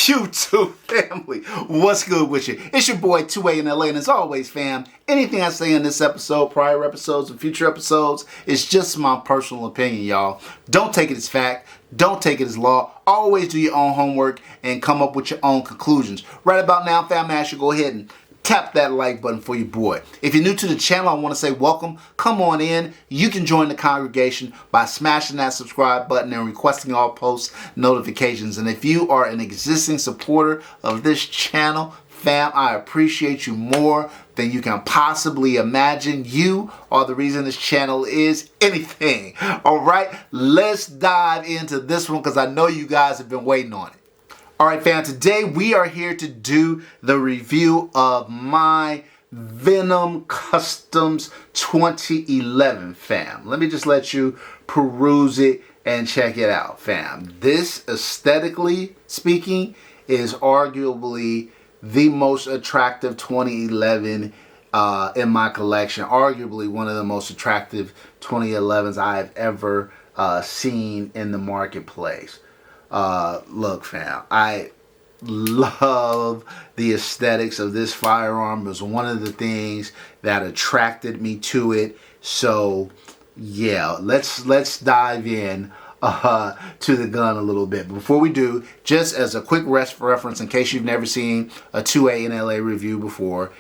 YouTube family, what's good with you? It's your boy 2A-N-LA, and as always, fam, anything I say in this episode, prior episodes, and future episodes is just my personal opinion, y'all. Don't take it as fact. Don't take it as law. Always do your own homework and come up with your own conclusions. Right about now, fam, I should go ahead and tap that like button for your boy. If you're new to the channel, I want to say welcome. Come on in. You can join the congregation by smashing that subscribe button and requesting all post notifications. And if you are an existing supporter of this channel, fam, I appreciate you more than you can possibly imagine. You are the reason this channel is anything. All right, let's dive into this one because I know you guys have been waiting on it. Alright fam, today we are here to do the review of my Venom Customs 2011, fam. Let me just let you peruse it and check it out, fam. This, aesthetically speaking, is arguably the most attractive 2011 in my collection. Arguably one of the most attractive 2011s I've ever seen in the marketplace. Look fam, I love the aesthetics of this firearm. It was one of the things that attracted me to it. So yeah, let's dive in to the gun a little bit. Before we do, just as a quick reference in case you've never seen a 2A-N-LA review before,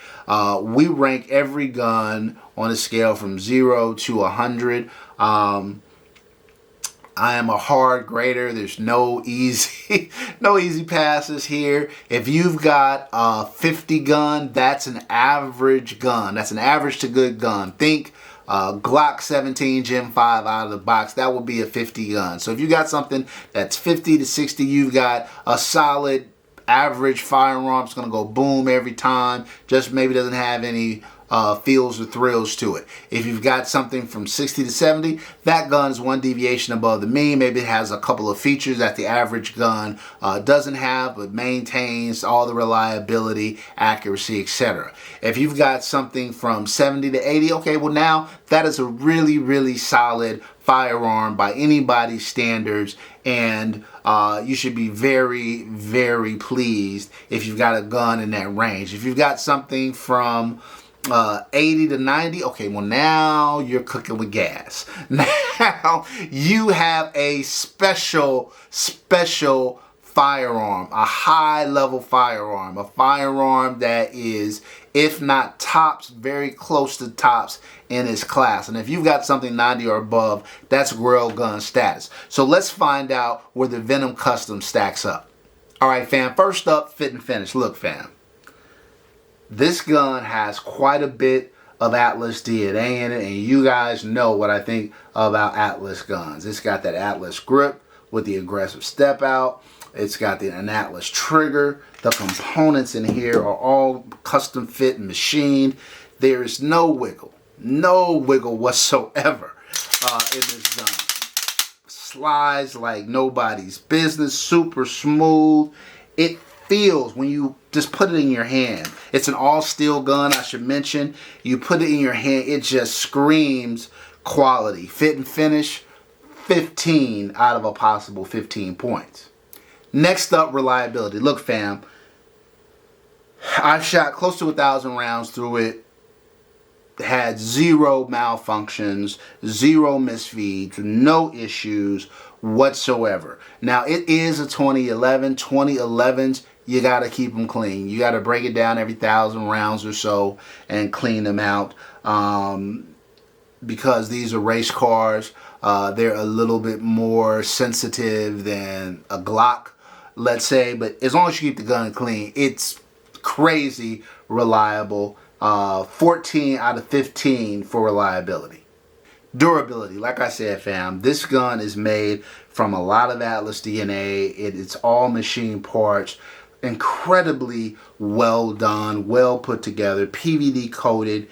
we rank every gun on a scale from 0 to 100. I am a hard grader. There's no easy passes here. If you've got a 50 gun, that's an average gun. That's an average to good gun. Think Glock 17 Gen 5 out of the box. That would be a 50 gun. So if you got something that's 50 to 60, you've got a solid average firearm. It's going to go boom every time. Just maybe doesn't have any feels or thrills to it. If you've got something from 60 to 70, that gun is one deviation above the mean. Maybe it has a couple of features that the average gun doesn't have, but maintains all the reliability, accuracy, etc. If you've got something from 70 to 80, okay, well now that is a really, really solid firearm by anybody's standards, and you should be very, very pleased if you've got a gun in that range. If you've got something from 80 to 90, okay, well now you're cooking with gas. Now you have a special firearm, a high level firearm, a firearm that is, if not tops, very close to tops in its class. And if you've got something 90 or above, that's rail gun status. So let's find out where the Venom Custom stacks up. All right, fam, first up, fit and finish. Look, fam, this gun has quite a bit of Atlas DNA in it, and you guys know what I think about Atlas guns. It's got that Atlas grip with the aggressive step out. It's got an Atlas trigger. The components in here are all custom fit and machined. There is no wiggle whatsoever in this gun. Slides like nobody's business, super smooth. It feels when you just put it in your hand. It's an all steel gun, I should mention. You put it in your hand, it just screams quality. Fit and finish, 15 out of a possible 15 points. Next up, reliability. Look, fam, I've shot close to 1,000 rounds through it. Had zero malfunctions, zero misfeeds, no issues whatsoever. Now, it is a 2011. 2011s, you got to keep them clean. You got to break it down every 1,000 rounds or so and clean them out because these are race cars. They're a little bit more sensitive than a Glock, let's say. But as long as you keep the gun clean, it's crazy reliable. 14 out of 15 for reliability. Durability, like I said, fam, this gun is made from a lot of Atlas DNA. It's all machine parts, incredibly well done, well put together, PVD coated.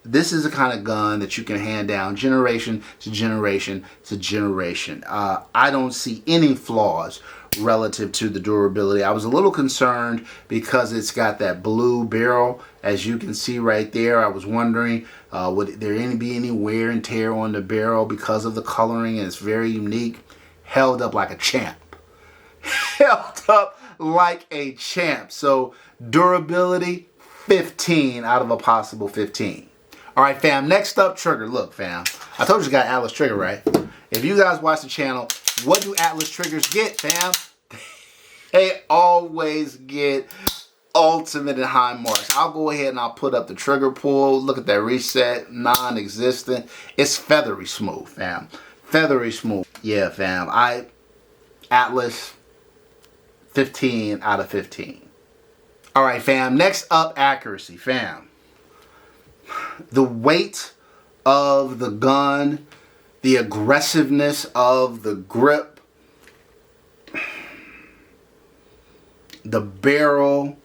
This is the kind of gun that you can hand down generation to generation to generation. I don't see any flaws relative to the durability. I was a little concerned because it's got that blue barrel, as you can see right there. I was wondering would there be any wear and tear on the barrel because of the coloring, and it's very unique. Held up like a champ. Held up like a champ. So durability, 15 out of a possible 15. All right, fam. Next up, trigger. Look, fam. I told you you got Atlas trigger, right? If you guys watch the channel, what do Atlas triggers get, fam? They always get ultimate and high marks. I'll go ahead and I'll put up the trigger pull. Look at that reset, non-existent. It's feathery smooth, fam. Feathery smooth. Yeah, fam. Atlas, 15 out of 15. All right, fam. Next up, accuracy, fam. The weight of the gun, the aggressiveness of the grip, the barrel.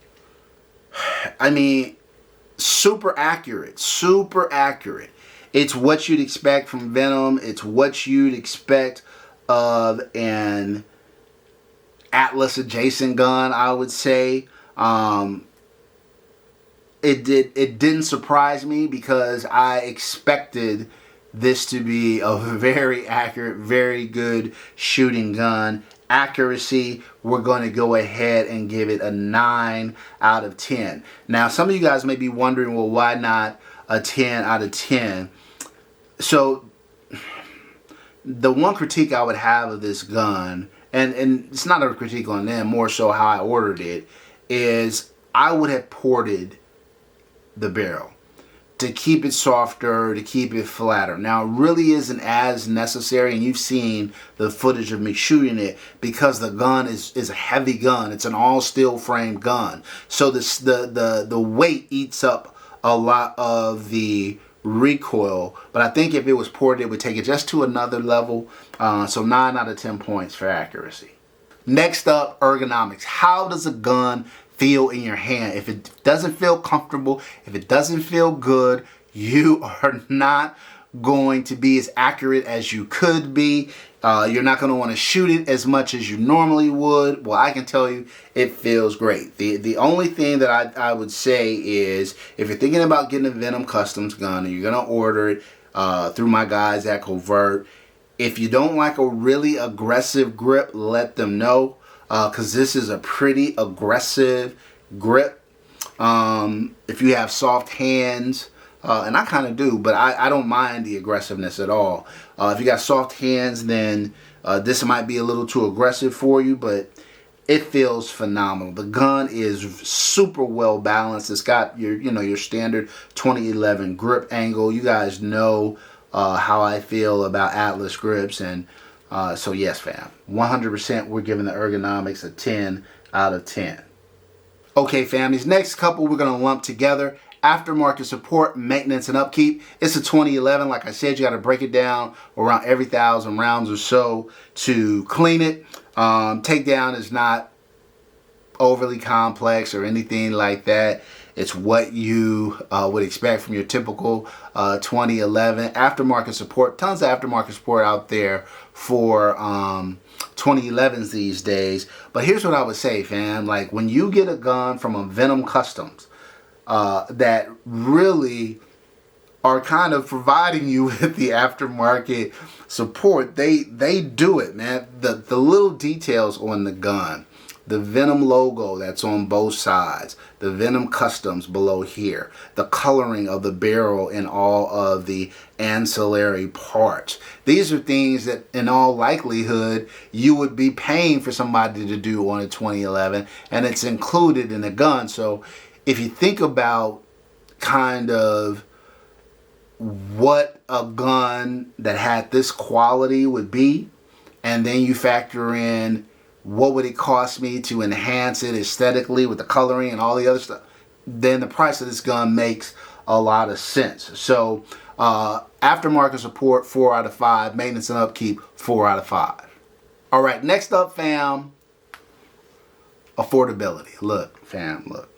I mean, super accurate, super accurate. It's what you'd expect from Venom. It's what you'd expect of an Atlas adjacent gun, I would say. It didn't surprise me because I expected this to be a very accurate, very good shooting gun. Accuracy, we're going to go ahead and give it a 9 out of 10. Now, some of you guys may be wondering, well, why not a 10 out of 10? So, the one critique I would have of this gun, and it's not a critique on them, more so how I ordered it, is I would have ported the barrel to keep it softer, to keep it flatter. Now, it really isn't as necessary, and you've seen the footage of me shooting it, because the gun is a heavy gun. It's an all steel frame gun. So the weight eats up a lot of the recoil, but I think if it was ported, it would take it just to another level. So 9 out of 10 points for accuracy. Next up, ergonomics. How does a gun feel in your hand? If it doesn't feel comfortable, if it doesn't feel good, you are not going to be as accurate as you could be. You're not going to want to shoot it as much as you normally would. Well, I can tell you it feels great. The only thing that I would say is, if you're thinking about getting a Venom Customs gun and you're going to order it through my guys at Covert, if you don't like a really aggressive grip, let them know. Because this is a pretty aggressive grip. If you have soft hands, and I kind of do, but I don't mind the aggressiveness at all. If you got soft hands, then this might be a little too aggressive for you, but it feels phenomenal. The gun is super well balanced. It's got your standard 2011 grip angle. You guys know how I feel about Atlas grips, and so yes, fam, 100% we're giving the ergonomics a 10 out of 10. Okay, fam, these next couple we're going to lump together. Aftermarket support, maintenance, and upkeep. It's a 2011. Like I said, you got to break it down around every 1,000 rounds or so to clean it. Takedown is not overly complex or anything like that. It's what you would expect from your typical 2011. Aftermarket support, tons of aftermarket support out there for 2011s these days. But here's what I would say, fam. Like, when you get a gun from a Venom Customs that really are kind of providing you with the aftermarket support, they do it, man. The little details on the gun, the Venom logo that's on both sides, the Venom Customs below here, the coloring of the barrel and all of the ancillary parts. These are things that in all likelihood you would be paying for somebody to do on a 2011, and it's included in the gun. So if you think about kind of what a gun that had this quality would be, and then you factor in what would it cost me to enhance it aesthetically with the coloring and all the other stuff, then the price of this gun makes a lot of sense. So aftermarket support, 4 out of 5. Maintenance and upkeep, 4 out of 5. All right, next up, fam, affordability. Look, fam, look.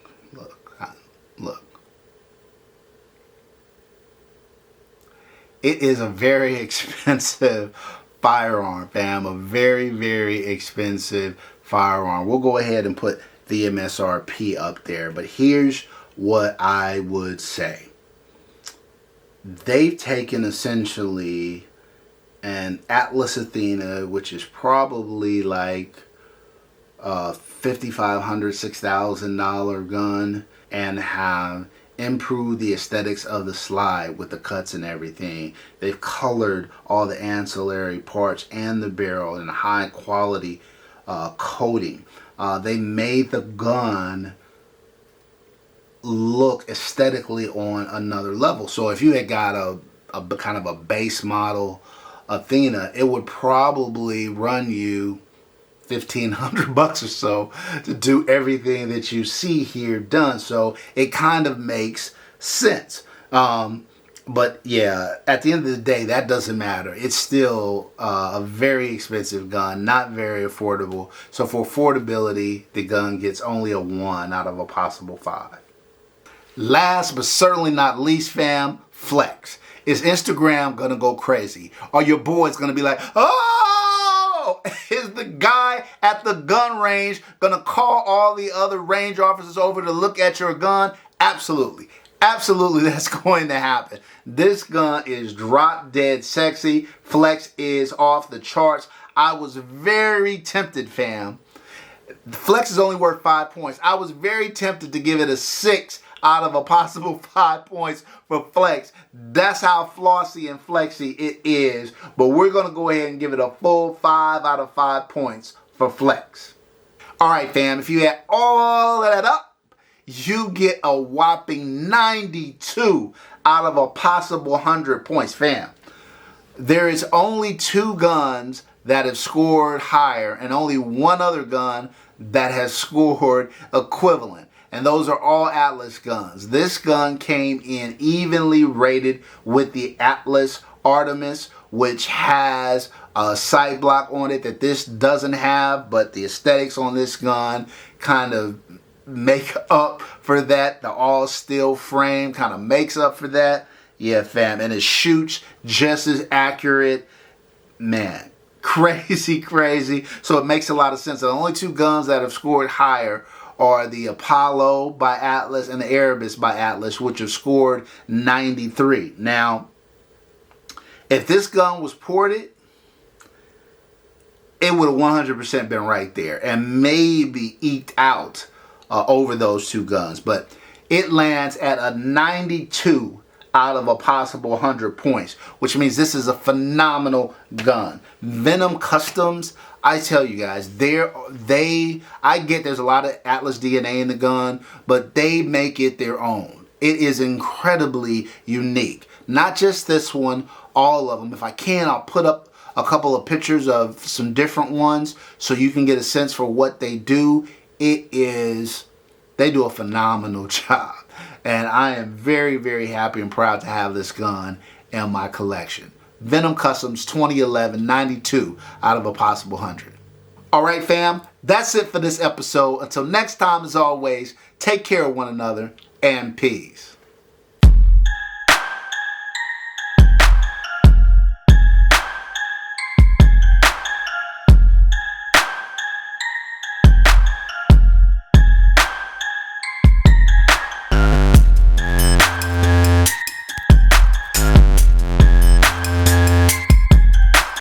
It is a very expensive firearm, fam. A very, very expensive firearm. We'll go ahead and put the MSRP up there. But here's what I would say. They've taken essentially an Atlas Athena, which is probably like $5,500, $6,000 gun and have improved the aesthetics of the slide with the cuts and everything. They've colored all the ancillary parts and the barrel in a high quality coating. They made the gun look aesthetically on another level. So if you had got a kind of a base model Athena, it would probably run you $1,500 or so to do everything that you see here done. So it kind of makes sense. But yeah, at the end of the day, that doesn't matter. It's still a very expensive gun, not very affordable. So for affordability, the gun gets only a 1 out of a possible 5. Last but certainly not least, fam, flex. Is Instagram gonna go crazy? Are your boys gonna be like, oh, is the guy at the gun range gonna call all the other range officers over to look at your gun? Absolutely. Absolutely, that's going to happen. This gun is drop dead sexy. Flex is off the charts. I was very tempted, fam. Flex is only worth 5 points. I was very tempted to give it a 6 out of a possible 5 points for Flex. That's how flossy and flexy it is. But we're going to go ahead and give it a full 5 out of 5 points for Flex. All right, fam, if you add all of that up, you get a whopping 92 out of a possible 100 points, fam. There is only 2 guns that have scored higher and only 1 other gun that has scored equivalent. And those are all Atlas guns. This gun came in evenly rated with the Atlas Artemis, which has a sight block on it that this doesn't have, but the aesthetics on this gun kind of make up for that. The all steel frame kind of makes up for that. Yeah, fam. And it shoots just as accurate. Man, crazy, crazy. So it makes a lot of sense. The only 2 guns that have scored higher are the Apollo by Atlas and the Erebus by Atlas, which have scored 93. Now, if this gun was ported, it would have 100% been right there and maybe eked out over those 2 guns. But it lands at a 92 out of a possible 100 points, which means this is a phenomenal gun. Venom Customs, I tell you guys, I get there's a lot of Atlas DNA in the gun, but they make it their own. It is incredibly unique. Not just this one, all of them. If I can, I'll put up a couple of pictures of some different ones so you can get a sense for what they do. They do a phenomenal job. And I am very, very happy and proud to have this gun in my collection. Venom Customs 2011, 92 out of a possible 100. All right, fam, that's it for this episode. Until next time, as always, take care of one another and peace.